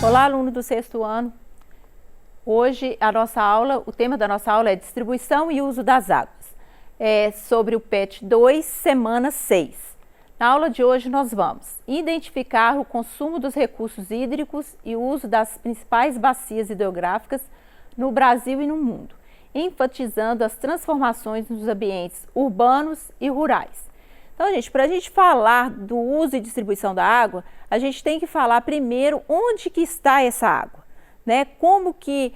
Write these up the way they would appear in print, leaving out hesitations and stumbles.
Olá, aluno do sexto ano. Hoje o tema da nossa aula é distribuição e uso das águas. É sobre o PET 2, semana 6. Na aula de hoje nós vamos identificar o consumo dos recursos hídricos e o uso das principais bacias hidrográficas no Brasil e no mundo, enfatizando as transformações nos ambientes urbanos e rurais. Então, gente, para a gente falar do uso e distribuição da água, a gente tem que falar primeiro onde que está essa água, né? Como que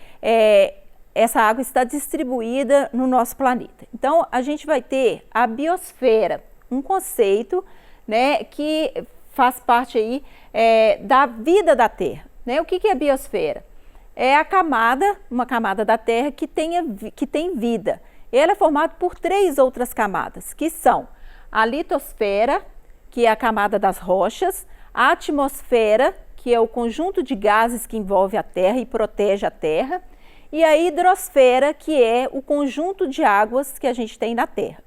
essa água está distribuída no nosso planeta. Então, a gente vai ter a biosfera, um conceito, né, que faz parte aí da vida da Terra, né? O que é a biosfera? É uma camada da Terra que tem vida. Ela é formada por 3 outras camadas, que são a litosfera, que é a camada das rochas, a atmosfera, que é o conjunto de gases que envolve a Terra e protege a Terra, e a hidrosfera, que é o conjunto de águas que a gente tem na Terra.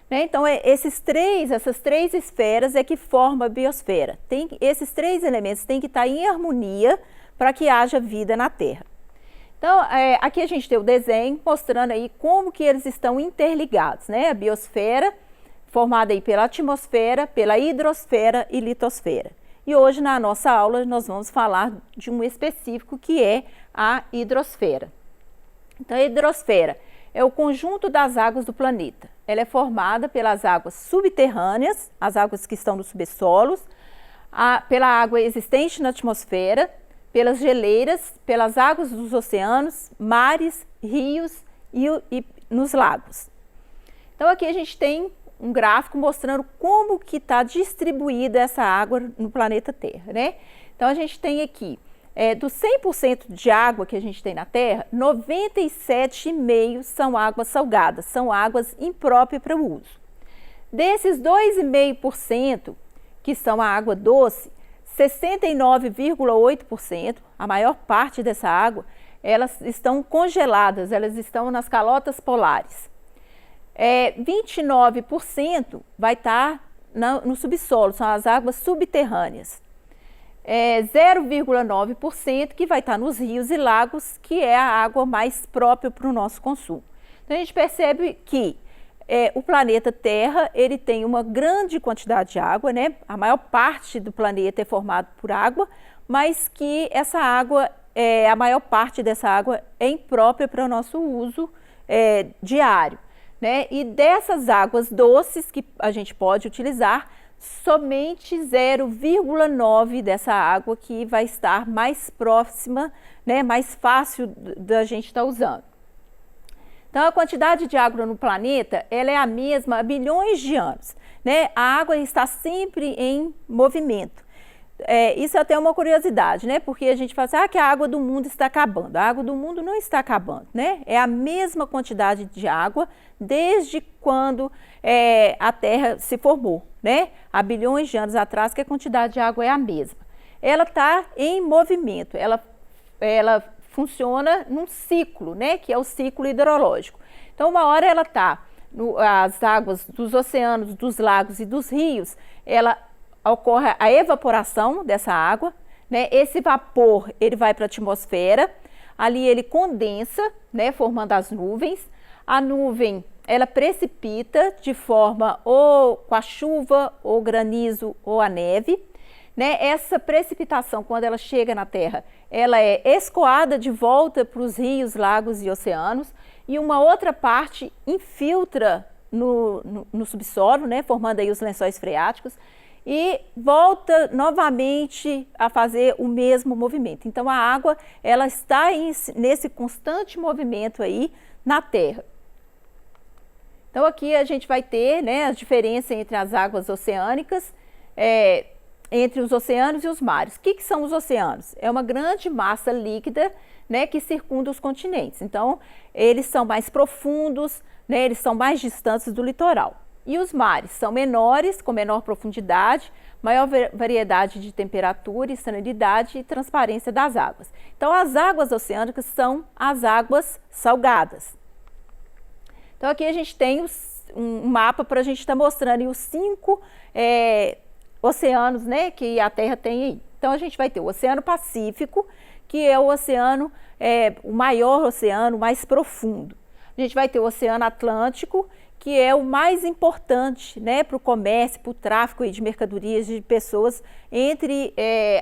Né? Então, essas três esferas é que formam a biosfera. Esses 3 elementos têm que estar em harmonia para que haja vida na Terra. Então, aqui a gente tem o desenho mostrando aí como que eles estão interligados, né? A biosfera, formada aí pela atmosfera, pela hidrosfera e litosfera. E hoje na nossa aula nós vamos falar de um específico que é a hidrosfera. Então, a hidrosfera é o conjunto das águas do planeta. Ela é formada pelas águas subterrâneas, as águas que estão nos subsolos, pela água existente na atmosfera, pelas geleiras, pelas águas dos oceanos, mares, rios e nos lagos. Então, aqui a gente tem um gráfico mostrando como que está distribuída essa água no planeta Terra, né? Então, a gente tem aqui, dos 100% de água que a gente tem na Terra, 97,5% são águas salgadas, são águas impróprias para o uso. Desses 2,5% que são a água doce, 69,8%, a maior parte dessa água, elas estão congeladas, elas estão nas calotas polares. 29% vai estar no subsolo, são as águas subterrâneas. 0,9% que vai estar nos rios e lagos, que é a água mais própria para o nosso consumo. Então, a gente percebe que o planeta Terra, ele tem uma grande quantidade de água, né? A maior parte do planeta é formado por água, mas que essa água, a maior parte dessa água é imprópria para o nosso uso diário. Né? E dessas águas doces que a gente pode utilizar, somente 0,9% dessa água que vai estar mais próxima, né? Mais fácil da gente estar usando. Então, a quantidade de água no planeta, ela é a mesma há bilhões de anos. Né? A água está sempre em movimento. Isso é até uma curiosidade, né? Porque a gente fala assim, que a água do mundo está acabando. A água do mundo não está acabando, né? É a mesma quantidade de água desde quando a Terra se formou, né? Há bilhões de anos atrás que a quantidade de água é a mesma. Ela está em movimento, ela funciona num ciclo, né? Que é o ciclo hidrológico. Então, uma hora ela está, as águas dos oceanos, dos lagos e dos rios, ocorre a evaporação dessa água, né? Esse vapor, ele vai para a atmosfera, ali ele condensa, né? Formando as nuvens. A nuvem, ela precipita de forma ou com a chuva, ou granizo, ou a neve, né? Essa precipitação, quando ela chega na Terra, ela é escoada de volta para os rios, lagos e oceanos, e uma outra parte infiltra no subsolo, né? Formando aí os lençóis freáticos, e volta novamente a fazer o mesmo movimento. Então, a água, ela está nesse constante movimento aí na Terra. Então, aqui a gente vai ter, né, a diferença entre as águas oceânicas, entre os oceanos e os mares. O que são os oceanos? É uma grande massa líquida, né, que circunda os continentes. Então, eles são mais profundos, né, eles são mais distantes do litoral. E os mares são menores, com menor profundidade, maior variedade de temperatura, salinidade e transparência das águas. Então, as águas oceânicas são as águas salgadas. Então, aqui a gente tem um mapa para a gente estar mostrando os 5 oceanos, né, que a Terra tem aí. Então, a gente vai ter o Oceano Pacífico, que é o oceano, o maior oceano, mais profundo. A gente vai ter o Oceano Atlântico, que é o mais importante, né, para o comércio, para o tráfico de mercadorias de pessoas entre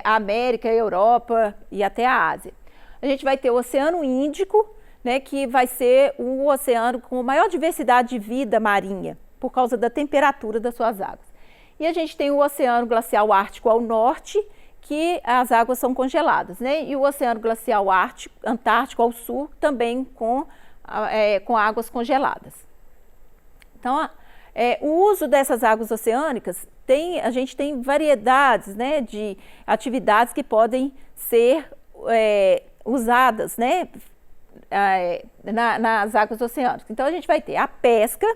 a América, a Europa e até a Ásia. A gente vai ter o Oceano Índico, né, que vai ser o oceano com maior diversidade de vida marinha, por causa da temperatura das suas águas. E a gente tem o Oceano Glacial Ártico ao norte, que as águas são congeladas, né? E o Oceano Glacial Antártico ao sul, também com águas congeladas. Então, o uso dessas águas oceânicas, a gente tem variedades, né, de atividades que podem ser usadas, né, nas águas oceânicas. Então, a gente vai ter a pesca,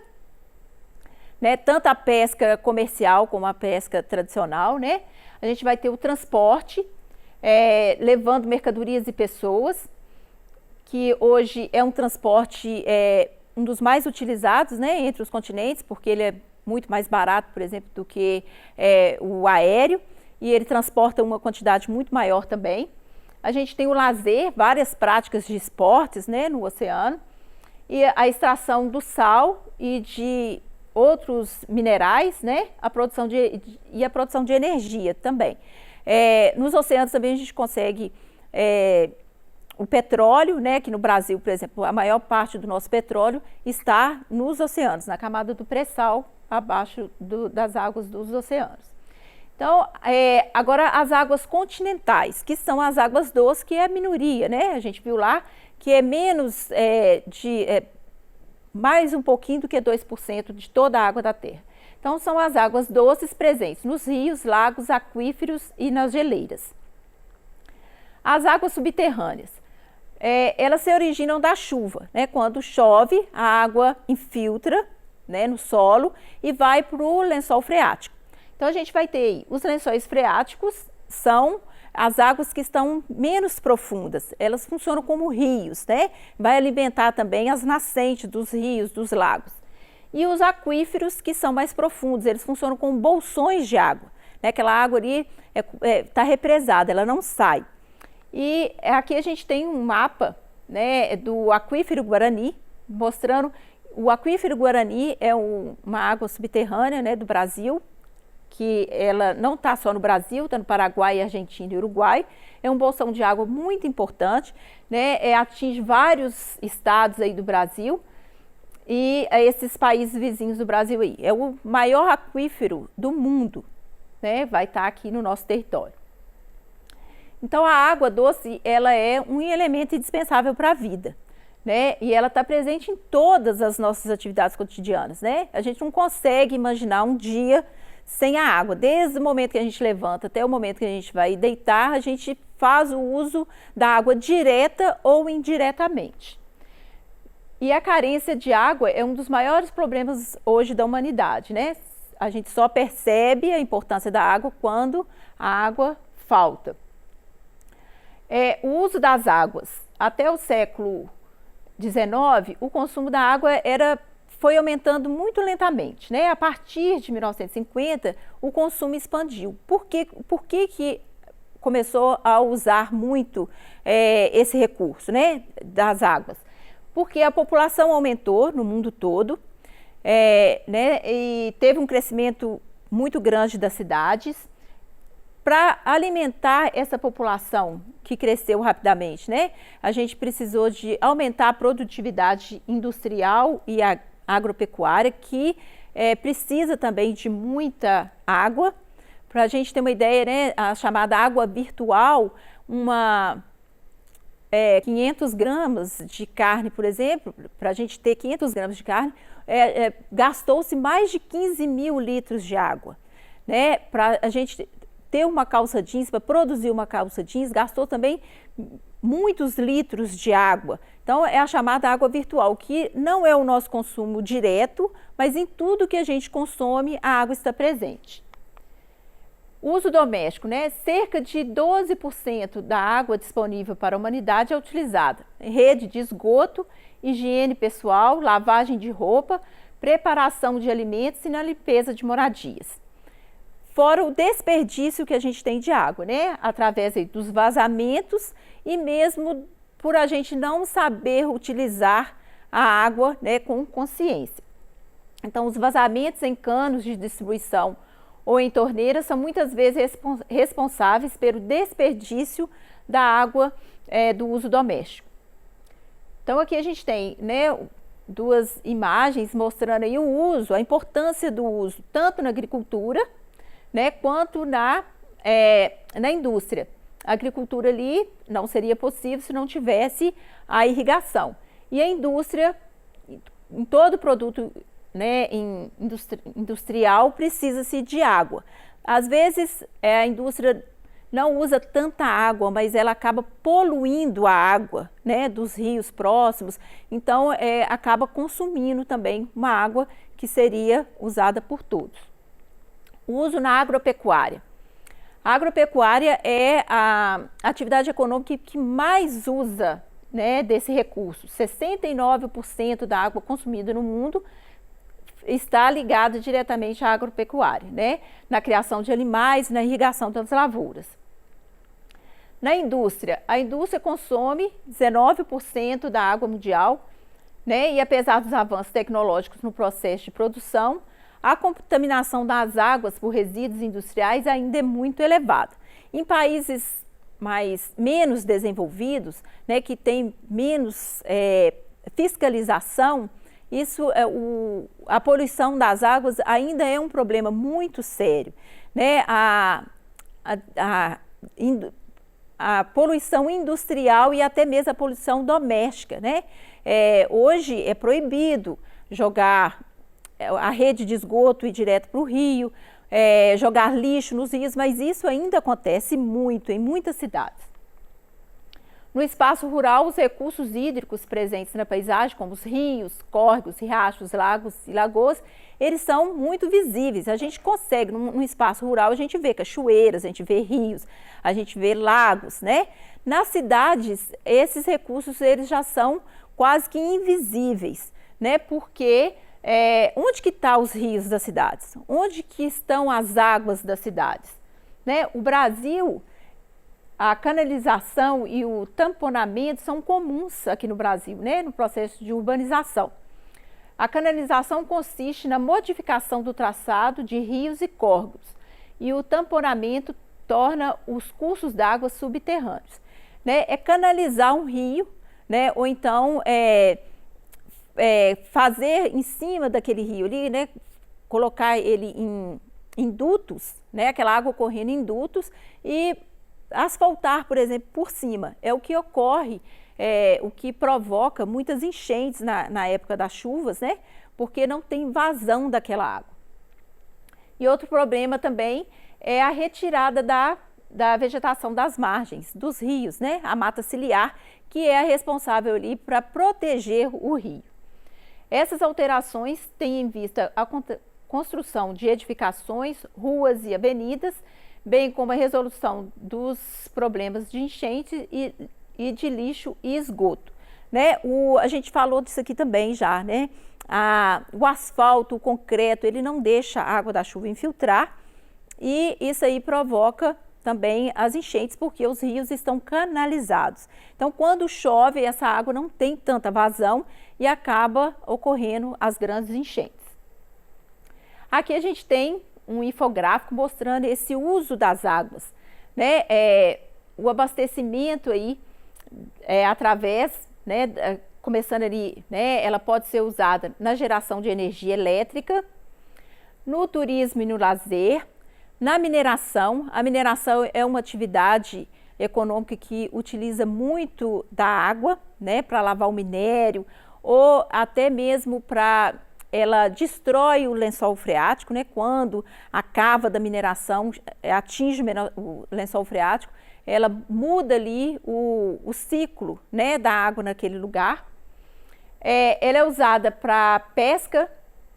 né, tanto a pesca comercial como a pesca tradicional, né? A gente vai ter o transporte, levando mercadorias e pessoas, que hoje é um transporte um dos mais utilizados, né, entre os continentes, porque ele é muito mais barato, por exemplo, do que o aéreo, e ele transporta uma quantidade muito maior também. A gente tem o lazer, várias práticas de esportes, né, no oceano, e a extração do sal e de outros minerais, né, a produção de energia também. Nos oceanos também a gente consegue o petróleo, né, que no Brasil, por exemplo, a maior parte do nosso petróleo está nos oceanos, na camada do pré-sal, abaixo das águas dos oceanos. Então, agora as águas continentais, que são as águas doces, que é a minoria, né? A gente viu lá que é menos mais um pouquinho do que 2% de toda a água da Terra. Então, são as águas doces presentes nos rios, lagos, aquíferos e nas geleiras. As águas subterrâneas, elas se originam da chuva, né? Quando chove, a água infiltra, né, no solo e vai para o lençol freático. Então, a gente vai ter aí, os lençóis freáticos são as águas que estão menos profundas, elas funcionam como rios, né? Vai alimentar também as nascentes dos rios, dos lagos. E os aquíferos, que são mais profundos, eles funcionam como bolsões de água, né? Aquela água ali está represada, ela não sai. E aqui a gente tem um mapa, né, do aquífero Guarani, mostrando o aquífero Guarani é uma água subterrânea, né, do Brasil, que ela não está só no Brasil, está no Paraguai, Argentina e Uruguai. É um bolsão de água muito importante, né, atinge vários estados aí do Brasil e esses países vizinhos do Brasil aí. É o maior aquífero do mundo, né, vai estar aqui no nosso território. Então, a água doce, ela é um elemento indispensável para a vida, né? E ela está presente em todas as nossas atividades cotidianas, né? A gente não consegue imaginar um dia sem a água. Desde o momento que a gente levanta até o momento que a gente vai deitar, a gente faz o uso da água direta ou indiretamente. E a carência de água é um dos maiores problemas hoje da humanidade, né? A gente só percebe a importância da água quando a água falta. O uso das águas. Até o século XIX, o consumo da água foi aumentando muito lentamente, né? A partir de 1950, o consumo expandiu. Por que começou a usar muito esse recurso, né, das águas? Porque a população aumentou no mundo todo, né, e teve um crescimento muito grande das cidades. Para alimentar essa população que cresceu rapidamente, né, a gente precisou de aumentar a produtividade industrial e agropecuária, que precisa também de muita água. Para a gente ter uma ideia, né, a chamada água virtual, 500 gramas de carne, por exemplo, para a gente ter 500 gramas de carne, gastou-se mais de 15 mil litros de água, né? Para a gente ter uma calça jeans, para produzir uma calça jeans, gastou também muitos litros de água. Então, é a chamada água virtual, que não é o nosso consumo direto, mas em tudo que a gente consome, a água está presente. Uso doméstico, né? Cerca de 12% da água disponível para a humanidade é utilizada em rede de esgoto, higiene pessoal, lavagem de roupa, preparação de alimentos e na limpeza de moradias. fora o desperdício que a gente tem de água, né? Através aí dos vazamentos e mesmo por a gente não saber utilizar a água, né, com consciência. Então, os vazamentos em canos de distribuição ou em torneiras são muitas vezes responsáveis pelo desperdício da água do uso doméstico. Então, aqui a gente tem, né, duas imagens mostrando aí o uso, a importância do uso, tanto na agricultura, né, quanto na indústria. A agricultura ali não seria possível se não tivesse a irrigação. E a indústria, em todo produto, né, industrial, precisa-se de água. Às vezes a indústria não usa tanta água, mas ela acaba poluindo a água, né, dos rios próximos, então acaba consumindo também uma água que seria usada por todos. O uso na agropecuária. A agropecuária é a atividade econômica que mais usa, né, desse recurso. 69% da água consumida no mundo está ligada diretamente à agropecuária, né, na criação de animais, na irrigação das lavouras. Na indústria, a indústria consome 19% da água mundial, né, e apesar dos avanços tecnológicos no processo de produção, a contaminação das águas por resíduos industriais ainda é muito elevada. Em países menos desenvolvidos, né, que têm menos fiscalização, a poluição das águas ainda é um problema muito sério, né? A poluição industrial e até mesmo a poluição doméstica, né? Hoje é proibido jogar a rede de esgoto ir direto para o rio, jogar lixo nos rios, mas isso ainda acontece muito em muitas cidades. No espaço rural, os recursos hídricos presentes na paisagem, como os rios, córregos, riachos, lagos e lagoas, eles são muito visíveis. A gente consegue, no espaço rural, a gente vê cachoeiras, a gente vê rios, a gente vê lagos, né? Nas cidades, esses recursos eles já são quase que invisíveis, né? Porque onde que estão os rios das cidades? Onde que estão as águas das cidades? Né? O Brasil, a canalização e o tamponamento são comuns aqui no Brasil, né? No processo de urbanização. A canalização consiste na modificação do traçado de rios e córregos e o tamponamento torna os cursos d'água subterrâneos. Né? É canalizar um rio, né? Ou então fazer em cima daquele rio ali, né? Colocar ele em dutos, né? Aquela água correndo em dutos e asfaltar, por exemplo, por cima. É o que ocorre, o que provoca muitas enchentes na época das chuvas, né? Porque não tem vazão daquela água. E outro problema também é a retirada da vegetação das margens dos rios, né? A mata ciliar, que é a responsável ali para proteger o rio. Essas alterações têm em vista a construção de edificações, ruas e avenidas, bem como a resolução dos problemas de enchente e de lixo e esgoto. Né? A gente falou disso aqui também já, né? O asfalto, o concreto, ele não deixa a água da chuva infiltrar e isso aí provoca também as enchentes porque os rios estão canalizados. Então, quando chove, essa água não tem tanta vazão e acaba ocorrendo as grandes enchentes. Aqui a gente tem um infográfico mostrando esse uso das águas, né? O abastecimento aí através, né? Começando ali, né? Ela pode ser usada na geração de energia elétrica, no turismo e no lazer, na mineração. A mineração é uma atividade econômica que utiliza muito da água, né? Para lavar o minério ou até mesmo para ela destrói o lençol freático, né? Quando a cava da mineração atinge o lençol freático, ela muda ali o ciclo, né, da água naquele lugar. Ela é usada para pesca,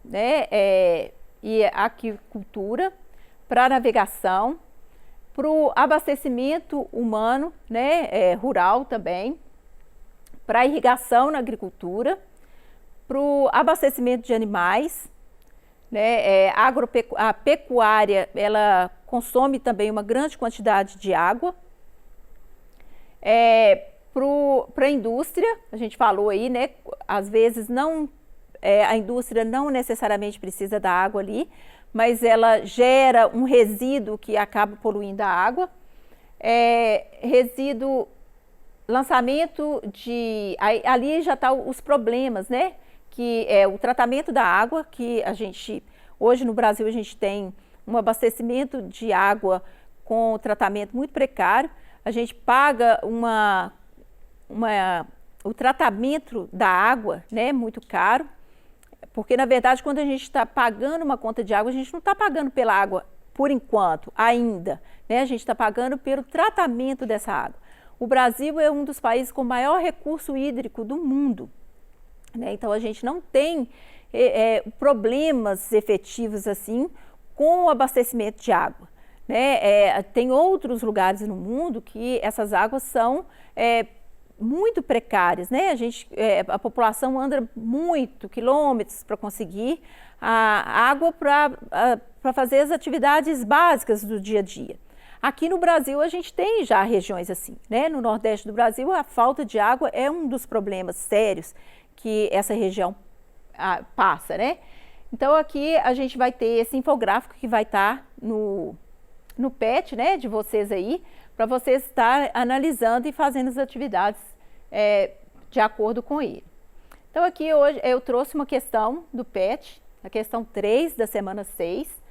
né, e aquicultura, para navegação, para o abastecimento humano, né, rural também, para irrigação na agricultura, para o abastecimento de animais, né? A pecuária, ela consome também uma grande quantidade de água. Para a indústria, a gente falou aí, né? Às vezes a indústria não necessariamente precisa da água ali, mas ela gera um resíduo que acaba poluindo a água. Lançamento de... Ali já estão os problemas, né? Que é o tratamento da água, que hoje no Brasil a gente tem um abastecimento de água com tratamento muito precário. A gente paga o tratamento da água, né, muito caro, porque na verdade quando a gente está pagando uma conta de água, a gente não está pagando pela água por enquanto, ainda, né? A gente está pagando pelo tratamento dessa água. O Brasil é um dos países com maior recurso hídrico do mundo, né? Então a gente não tem problemas efetivos assim com o abastecimento de água, né? Tem outros lugares no mundo que essas águas são muito precárias, né? A população anda quilômetros para conseguir a água para fazer as atividades básicas do dia a dia. Aqui no Brasil a gente tem já regiões assim, né? No Nordeste do Brasil a falta de água é um dos problemas sérios que essa região passa, né? Então aqui a gente vai ter esse infográfico que vai estar no PET, né, de vocês aí, para vocês estar analisando e fazendo as atividades de acordo com ele. Então aqui hoje eu trouxe uma questão do PET, a questão 3 da semana 6.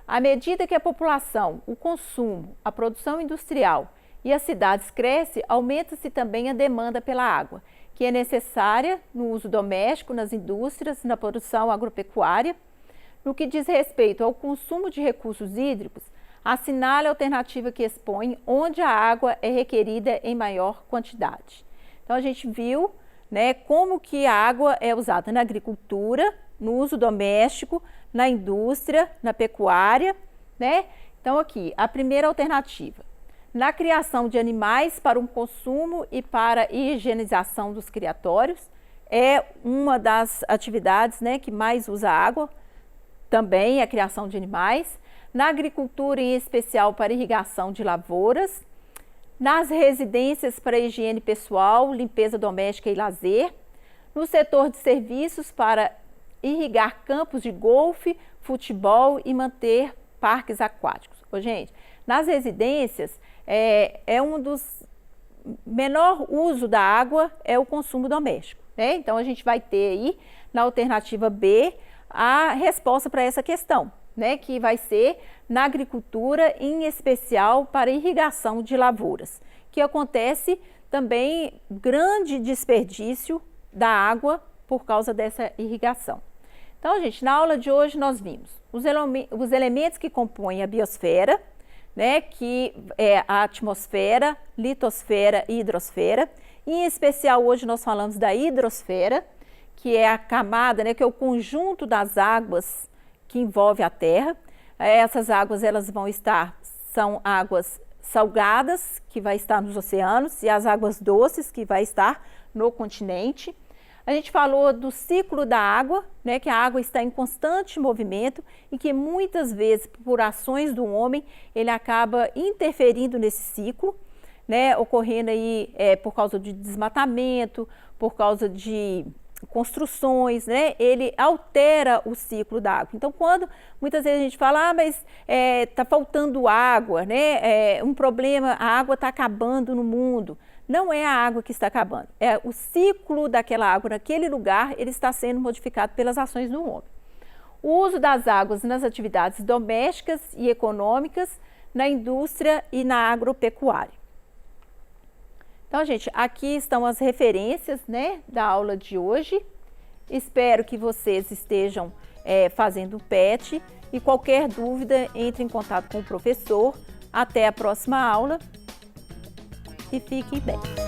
À medida que a população, o consumo, a produção industrial e as cidades crescem, aumenta-se também a demanda pela água, que é necessária no uso doméstico, nas indústrias, na produção agropecuária. No que diz respeito ao consumo de recursos hídricos, assinale a alternativa que expõe onde a água é requerida em maior quantidade. Então a gente viu, né, como que a água é usada na agricultura, no uso doméstico, na indústria, na pecuária, né? Então aqui, a primeira alternativa, na criação de animais para um consumo e para higienização dos criatórios, é uma das atividades, né, que mais usa água, também a criação de animais. Na agricultura, em especial para irrigação de lavouras, nas residências para higiene pessoal, limpeza doméstica e lazer, no setor de serviços para irrigar campos de golfe, futebol e manter parques aquáticos. Gente, nas residências, um dos menor uso da água é o consumo doméstico, né? Então a gente vai ter aí na alternativa B a resposta para essa questão, né, que vai ser na agricultura, em especial para irrigação de lavouras, que acontece também grande desperdício da água por causa dessa irrigação. Então, gente, na aula de hoje nós vimos os elementos que compõem a biosfera, né, que é a atmosfera, litosfera e hidrosfera. Em especial, hoje nós falamos da hidrosfera, que é a camada, né, que é o conjunto das águas que envolve a Terra. Essas águas são águas salgadas, que vai estar nos oceanos, e as águas doces, que vai estar no continente. A gente falou do ciclo da água, né, que a água está em constante movimento e que muitas vezes, por ações do homem, ele acaba interferindo nesse ciclo, né, ocorrendo aí por causa de desmatamento, por causa de construções, né, ele altera o ciclo da água. Então, quando muitas vezes a gente fala, mas está faltando água, né, um problema, a água está acabando no mundo. Não é a água que está acabando, é o ciclo daquela água naquele lugar, ele está sendo modificado pelas ações do homem. O uso das águas nas atividades domésticas e econômicas, na indústria e na agropecuária. Então, gente, aqui estão as referências, né, da aula de hoje. Espero que vocês estejam fazendo o PET e qualquer dúvida, entre em contato com o professor. Até a próxima aula e fiquem bem.